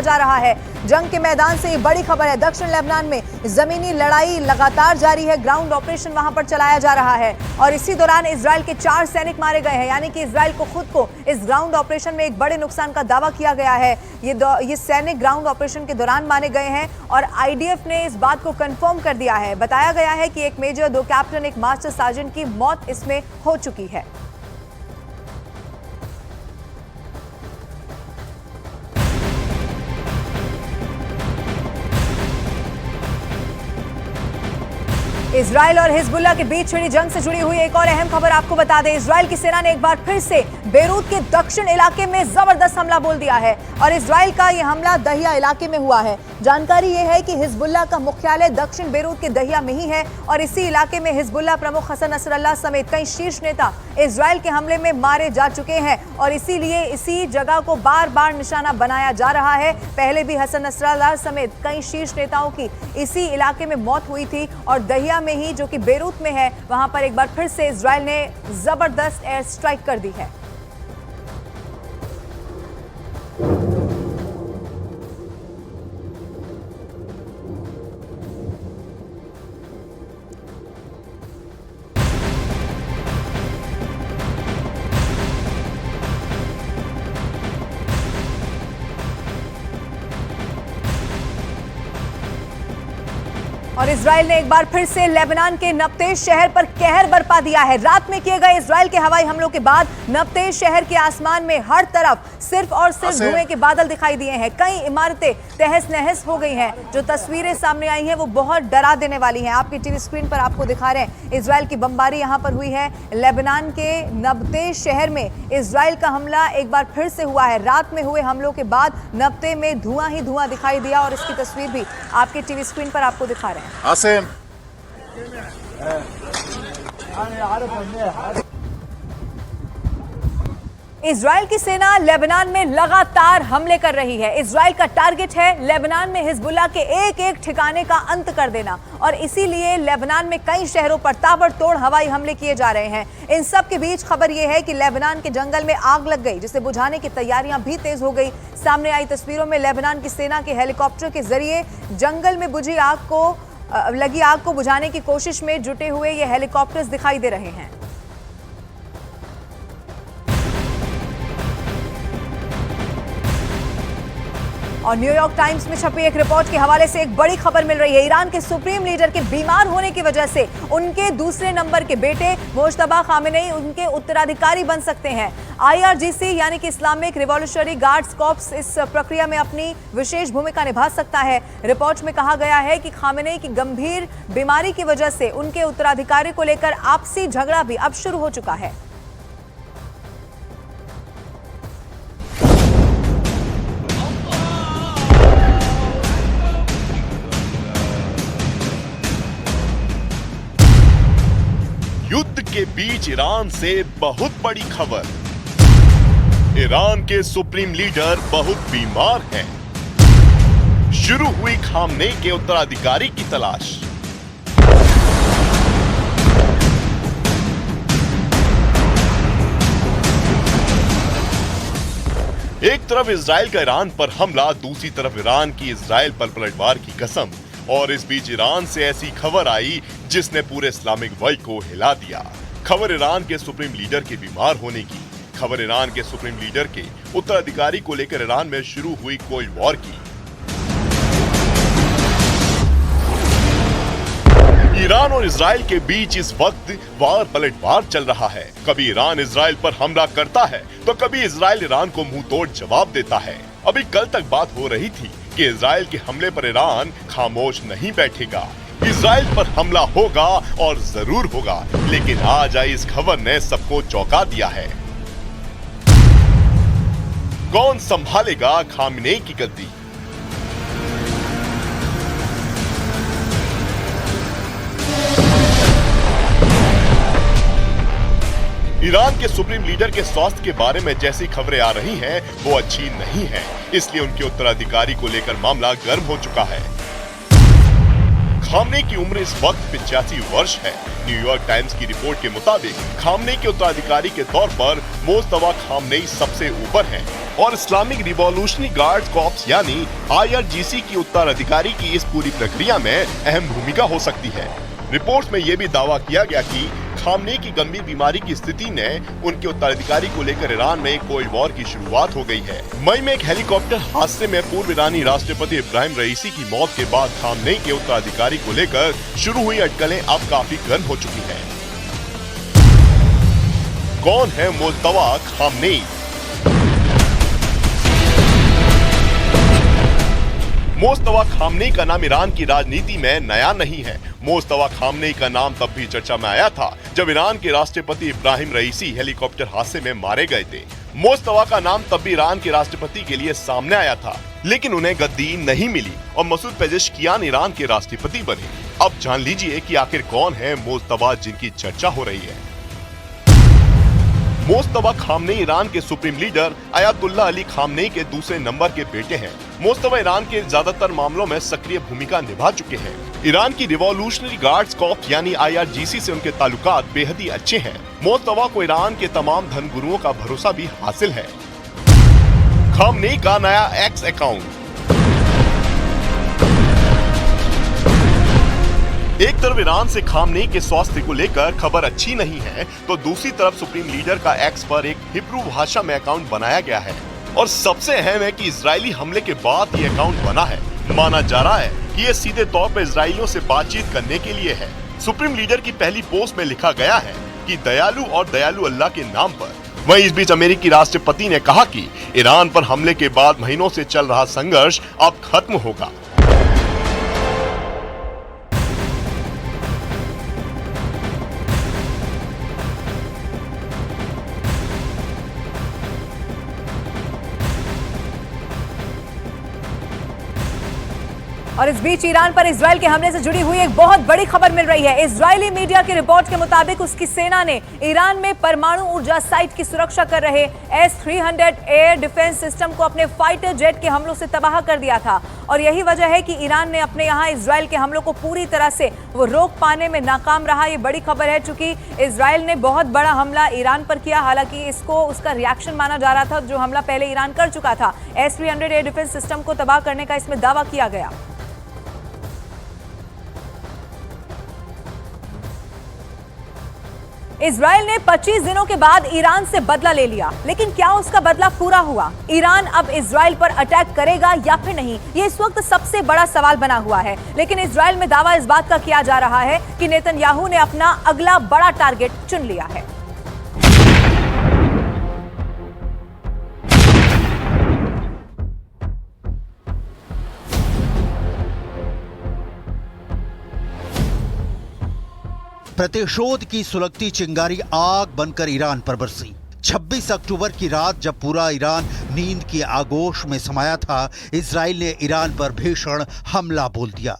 जा रहा है। जंग के मैदान से ये बड़ी खबर है। दक्षिण लेबनान में जमीनी लड़ाई लगातार जारी है। ग्राउंड ऑपरेशन वहां पर चलाया जा रहा है और इसी दौरान इजराइल के 4 सैनिक मारे गए हैं। यानी कि इजराइल को खुद को इस ग्राउंड ऑपरेशन में एक बड़े नुकसान का दावा किया गया है। ये सैनिक ग्राउंड ऑपरेशन के दौरान मारे गए हैं और आईडीएफ ने इस बात को कंफर्म कर दिया है। बताया गया है कि एक मेजर, 2 कैप्टन, एक मास्टर सार्जेंट की मौत इसमें हो चुकी है। इजराइल और हिजबुल्लाह के बीच छिड़ी जंग से जुड़ी हुई एक और अहम खबर आपको बता दें। इजराइल की सेना ने एक बार फिर से बेरूत के दक्षिण इलाके में जबरदस्त हमला बोल दिया है और इजराइल का यह हमला दहिया इलाके में हुआ है। जानकारी यह है कि हिजबुल्लाह का मुख्यालय दक्षिण बेरूत के दहिया में ही है और इसी इलाके में हिजबुल्लाह प्रमुख हसन नसरल्लाह समेत कई शीर्ष नेता इजराइल के हमले में मारे जा चुके हैं और इसीलिए इसी जगह को बार बार निशाना बनाया जा रहा है। पहले भी हसन नसरल्लाह समेत कई शीर्ष नेताओं की इसी इलाके में मौत हुई थी और दहिया में ही, जो कि बेरूत में है, वहां पर एक बार फिर से इजराइल ने जबरदस्त एयर स्ट्राइक कर दी है। और इजराइल ने एक बार फिर से लेबनान के नब्तेज शहर पर कहर बरपा दिया है। रात में किए गए इजराइल के हवाई हमलों के बाद नब्तेज शहर के आसमान में हर तरफ सिर्फ और सिर्फ धुएं के बादल दिखाई दिए हैं। कई इमारतें तहस नहस हो गई हैं। जो तस्वीरें सामने आई हैं वो बहुत डरा देने वाली हैं। आपकी टीवी स्क्रीन पर आपको दिखा रहे हैं। इजराइल की बमबारी यहां पर हुई है। लेबनान के नब्तेज शहर में इजराइल का हमला एक बार फिर से हुआ है। रात में हुए हमलों के बाद नब्ते में धुआं ही धुआं दिखाई दिया और इसकी तस्वीर भी आपकी टीवी स्क्रीन पर आपको दिखा रहे हैं। आसिम इजराइल की सेना लेबनान में लगातार हमले कर रही है। इजराइल का टारगेट है लेबनान में हिजबुल्लाह के एक एक ठिकाने का अंत कर देना और इसीलिए लेबनान में कई शहरों पर ताबड़तोड़ हवाई हमले किए जा रहे हैं। इन सब के बीच खबर यह है कि लेबनान के जंगल में आग लग गई, जिसे बुझाने की तैयारियां भी तेज हो गई। सामने आई तस्वीरों में लेबनान की सेना के हेलीकॉप्टर के जरिए जंगल में लगी आग को बुझाने की कोशिश में जुटे हुए ये हेलीकॉप्टर्स दिखाई दे रहे हैं। और न्यूयॉर्क टाइम्स में छपी एक रिपोर्ट के हवाले से एक बड़ी खबर मिल रही है। ईरान के सुप्रीम लीडर के बीमार होने की वजह से उनके दूसरे नंबर के बेटे मुज्तबा खामेनेई उनके उत्तराधिकारी बन सकते हैं। IRGC यानी कि इस्लामिक रिवॉल्यूशनरी गार्ड्स कॉर्प्स इस प्रक्रिया में अपनी विशेष भूमिका निभा सकता है। रिपोर्ट में कहा गया है कि खामेनेई की गंभीर बीमारी की वजह से उनके उत्तराधिकारी को लेकर आपसी झगड़ा भी अब शुरू हो चुका है। युद्ध के बीच ईरान से बहुत बड़ी खबर। ईरान के सुप्रीम लीडर बहुत बीमार हैं। शुरू हुई खामनेई के उत्तराधिकारी की तलाश। एक तरफ इजराइल का ईरान पर हमला, दूसरी तरफ ईरान की इजराइल पर पलटवार की कसम। और इस बीच ईरान से ऐसी खबर आई जिसने पूरे इस्लामिक वर्ल्ड को हिला दिया। खबर ईरान के सुप्रीम लीडर के बीमार होने की। खबर ईरान के सुप्रीम लीडर के उत्तराधिकारी को लेकर ईरान में शुरू हुई कोल्ड वॉर की। ईरान और इजराइल के बीच इस वक्त वार पलटवार चल रहा है। कभी ईरान इजराइल पर हमला करता है तो कभी इजराइल ईरान को मुंह तोड़ जवाब देता है। अभी कल तक बात हो रही थी कि इजराइल के हमले पर ईरान खामोश नहीं बैठेगा। इजराइल पर हमला होगा और जरूर होगा, लेकिन आज आई इस खबर ने सबको चौंका दिया है। कौन संभालेगा खामेनेई की गद्दी? ईरान के सुप्रीम लीडर के स्वास्थ्य के बारे में जैसी खबरें आ रही हैं, वो अच्छी नहीं है। इसलिए उनके उत्तराधिकारी को लेकर मामला गर्म हो चुका है। खामनेई की उम्र इस वक्त 85 वर्ष है। न्यूयॉर्क टाइम्स की रिपोर्ट के मुताबिक खामनेई के उत्तराधिकारी के तौर पर मुज्तबा खामनेई सबसे ऊपर हैं। और इस्लामिक रिवॉल्यूशनरी गार्ड कॉर्प्स यानी IRGC की उत्तराधिकारी की इस पूरी प्रक्रिया में अहम भूमिका हो सकती है। रिपोर्ट्स में यह भी दावा किया गया कि खामनेई की गंभीर बीमारी की स्थिति ने उनके उत्तराधिकारी को लेकर ईरान में कोल्ड वॉर की शुरुआत हो गई है। मई में एक हेलीकॉप्टर हादसे में पूर्व ईरानी राष्ट्रपति इब्राहिम रईसी की मौत के बाद खामनेई के उत्तराधिकारी को लेकर शुरू हुई अटकलें अब काफी गर्म हो चुकी हैं। कौन है मुज्तबा खामनेई? मुज्तबा खामनेई का नाम ईरान की राजनीति में नया नहीं है। मुज्तबा खामनेई का नाम तब भी चर्चा में आया था जब ईरान के राष्ट्रपति इब्राहिम रईसी हेलीकॉप्टर हादसे में मारे गए थे। मुज्तबा का नाम तब भी ईरान के राष्ट्रपति के लिए सामने आया था, लेकिन उन्हें गद्दी नहीं मिली और मसूद पेजेश्कियान ईरान के राष्ट्रपति बने। अब जान लीजिए कि आखिर कौन है मुज्तबा जिनकी चर्चा हो रही है। मुज्तबा खामनेई ईरान के supreme leader Ayatollah Ali Khamenei के दूसरे नंबर के बेटे हैं। मुज्तबा ईरान के ज्यादातर मामलों में सक्रिय भूमिका निभा चुके हैं। ईरान की रिवॉल्यूशनरी गार्ड्स कॉर्प्स यानी IRGC से उनके ताल्लुकात बेहद ही अच्छे हैं। मुज्तबा को ईरान के तमाम धर्मगुरुओं का भरोसा भी हासिल है। खामनेई का नया एक्स अकाउंट। एक तरफ ईरान से खामनेई के स्वास्थ्य को लेकर खबर अच्छी नहीं है, तो दूसरी तरफ सुप्रीम लीडर का एक्स पर एक हिब्रू भाषा में अकाउंट बनाया गया है और सबसे अहम है कि इजरायली हमले के बाद ये अकाउंट बना है। माना जा रहा है कि ये सीधे तौर पर इजरायलियों से बातचीत करने के लिए है। सुप्रीम लीडर की पहली पोस्ट में लिखा गया है कि दयालु और दयालु अल्लाह के नाम पर। वहीं इस बीच अमेरिकी राष्ट्रपति ने कहा कि ईरान पर हमले के बाद महीनों से चल रहा संघर्ष अब खत्म होगा। और इस बीच ईरान पर इजराइल के हमले से जुड़ी हुई एक बहुत बड़ी खबर मिल रही है। इजरायली मीडिया की रिपोर्ट के मुताबिक उसकी सेना ने ईरान में परमाणु ऊर्जा साइट की सुरक्षा कर रहे S-300 एयर डिफेंस सिस्टम को अपने फाइटर जेट के हमलों से तबाह कर दिया था और यही वजह है कि ईरान ने अपने यहाँ इजराइल के हमलों को पूरी तरह से वो रोक पाने में नाकाम रहा। ये बड़ी खबर है क्योंकि इजराइल ने बहुत बड़ा हमला ईरान पर किया, हालांकि इसको उसका रिएक्शन माना जा रहा था जो हमला पहले ईरान कर चुका था। S-300 एयर डिफेंस सिस्टम को तबाह करने का इसमें दावा किया गया। इजराइल ने 25 दिनों के बाद ईरान से बदला ले लिया, लेकिन क्या उसका बदला पूरा हुआ? ईरान अब इजराइल पर अटैक करेगा या फिर नहीं, ये इस वक्त सबसे बड़ा सवाल बना हुआ है। लेकिन इजराइल में दावा इस बात का किया जा रहा है कि नेतन्याहू ने अपना अगला बड़ा टारगेट चुन लिया है। प्रतिशोध की सुलगती चिंगारी आग बनकर ईरान पर बरसी। 26 अक्टूबर की रात जब पूरा ईरान नींद की आगोश में समाया था, इजराइल ने ईरान पर भीषण हमला बोल दिया।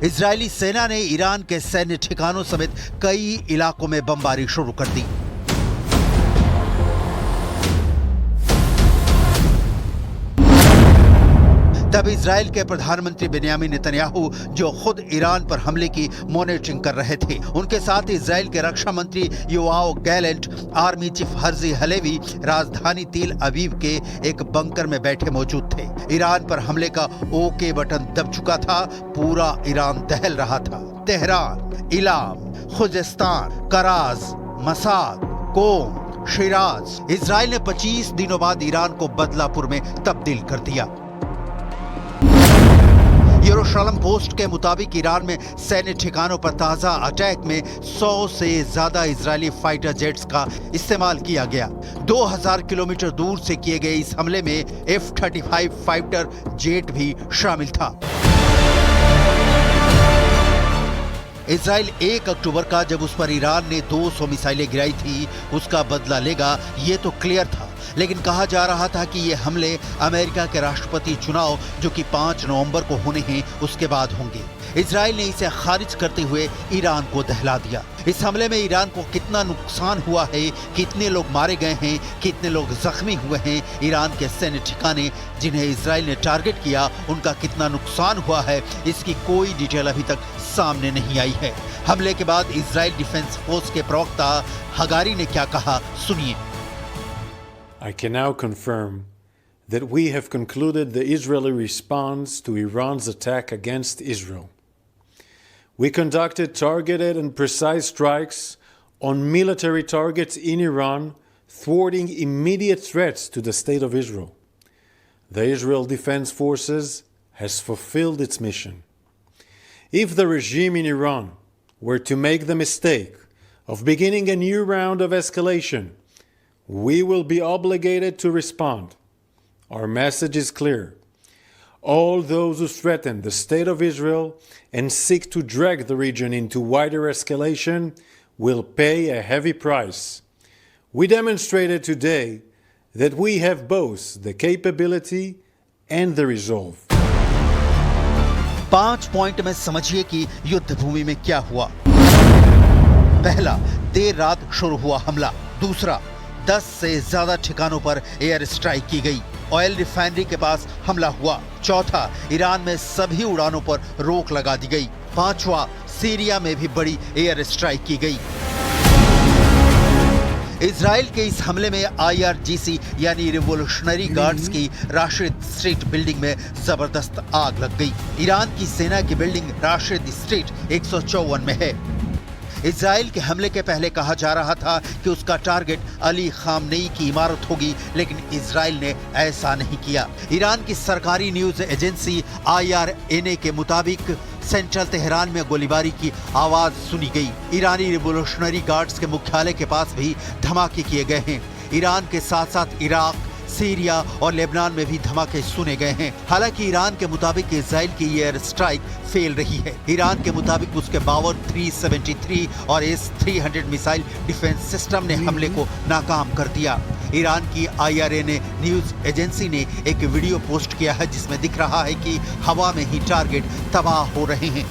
इजरायली सेना ने ईरान के सैन्य ठिकानों समेत कई इलाकों में बमबारी शुरू कर दी। तब इजराइल के प्रधानमंत्री बेन्यामिन नेतन्याहू, जो खुद ईरान पर हमले की मॉनिटरिंग कर रहे थे, उनके साथ इजराइल के रक्षा मंत्री Yoav Gallant, army chief Herzi Halevi राजधानी तेल अवीव के एक बंकर में बैठे मौजूद थे। ईरान पर हमले का ओके बटन दब चुका था, पूरा ईरान दहल रहा था। तेहरान, इलाम, खुजेस्तान, कराज, मसाद, कोम, शिराज। इजराइल ने 25 दिनों बाद ईरान को बदलापुर में तब्दील कर दिया। यरूशलेम पोस्ट के मुताबिक ईरान में सैन्य ठिकानों पर ताजा अटैक में 100 से ज्यादा इजरायली फाइटर जेट्स का इस्तेमाल किया गया। 2000 किलोमीटर दूर से किए गए इस हमले में F-35 फाइटर जेट भी शामिल था। इजराइल 1 अक्टूबर का जब उस पर ईरान ने 200 मिसाइलें गिराई थी, उसका बदला लेगा, ये तो क्लियर था। लेकिन कहा जा रहा था कि ये हमले अमेरिका के राष्ट्रपति चुनाव जो कि 5 नवंबर को होने हैं, उसके बाद होंगे। इजराइल ने इसे खारिज करते हुए ईरान को दहला दिया। इस हमले में ईरान को कितना नुकसान हुआ है, कितने लोग मारे गए हैं, कितने लोग जख्मी हुए हैं, ईरान के सैन्य ठिकाने जिन्हें इजराइल ने टारगेट किया, उनका कितना नुकसान हुआ है, इसकी कोई डिटेल अभी तक सामने नहीं आई है। हमले के बाद इजराइल डिफेंस फोर्स के प्रवक्ता हगारी ने क्या कहा, सुनिए। I can now confirm that we have concluded the Israeli response to Iran's attack against Israel. We conducted targeted and precise strikes on military targets in Iran, thwarting immediate threats to the State of Israel. The Israel Defense Forces has fulfilled its mission. If the regime in Iran were to make the mistake of beginning a new round of escalation, we will be obligated to respond. Our message is clear. All those who threaten the State of Israel and seek to drag the region into wider escalation will pay a heavy price. We demonstrated today that we have both the capability and the resolve. 5 point में समझिए कि युद्ध भूमि में क्या हुआ। पहला, देर रात शुरू हुआ हमला। दूसरा, 10 से ज्यादा ठिकानों पर एयर स्ट्राइक की गई। ऑयल रिफाइनरी के पास हमला हुआ। चौथा, ईरान में सभी उड़ानों पर रोक लगा दी गई। पांचवा, सीरिया में भी बड़ी एयर स्ट्राइक की गई। इजराइल के इस हमले में IRGC यानी रिवोल्यूशनरी गार्ड्स की राशिद स्ट्रीट बिल्डिंग में जबरदस्त आग लग गई। ईरान की सेना की बिल्डिंग राशिद स्ट्रीट 154 में है। इजराइल के हमले के पहले कहा जा रहा था कि उसका टारगेट अली खामनेई की इमारत होगी, लेकिन इजराइल ने ऐसा नहीं किया। ईरान की सरकारी न्यूज एजेंसी IRNA के मुताबिक सेंट्रल तेहरान में गोलीबारी की आवाज सुनी गई। ईरानी रिवोल्यूशनरी गार्ड्स के मुख्यालय के पास भी धमाके किए गए हैं। ईरान के साथ साथ इराक, सीरिया और लेबनान में भी धमाके सुने गए हैं। हालांकि ईरान के मुताबिक इजराइल की एयर स्ट्राइक फेल रही है। ईरान के मुताबिक उसके 373 और S-300 मिसाइल डिफेंस सिस्टम ने हमले को नाकाम कर दिया। ईरान की IRNA न्यूज एजेंसी ने एक वीडियो पोस्ट किया है जिसमें दिख रहा है कि हवा में ही टारगेट तबाह हो रहे हैं।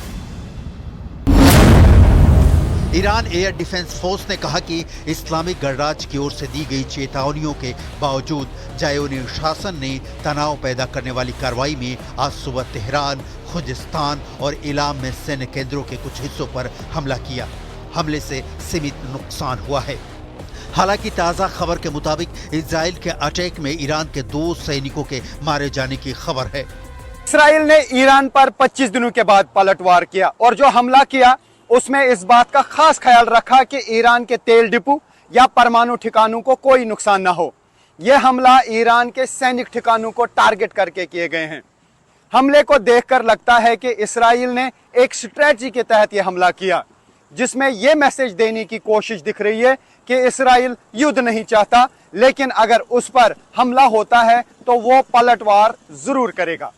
ईरान एयर डिफेंस फोर्स ने कहा कि इस्लामिक गणराज्य की ओर से दी गई चेतावनियों के बावजूद जायोनी शासन ने तनाव पैदा करने वाली कार्रवाई में आज सुबह तेहरान, खुजिस्तान और इलाम में सैन्य केंद्रों के कुछ हिस्सों पर हमला किया। हमले से सीमित नुकसान हुआ है। हालांकि ताज़ा खबर के मुताबिक इजराइल के अटैक में ईरान के 2 सैनिकों के मारे जाने की खबर है। इजराइल ने ईरान पर 25 दिनों के बाद पलटवार किया और जो हमला किया उसमें इस बात का खास ख्याल रखा कि ईरान के तेल डिपो या परमाणु ठिकानों को कोई नुकसान न हो। यह हमला ईरान के सैनिक ठिकानों को टारगेट करके किए गए हैं। हमले को देखकर लगता है कि इजराइल ने एक स्ट्रेटजी के तहत यह हमला किया, जिसमें यह मैसेज देने की कोशिश दिख रही है कि इजराइल युद्ध नहीं चाहता, लेकिन अगर उस पर हमला होता है तो वो पलटवार जरूर करेगा।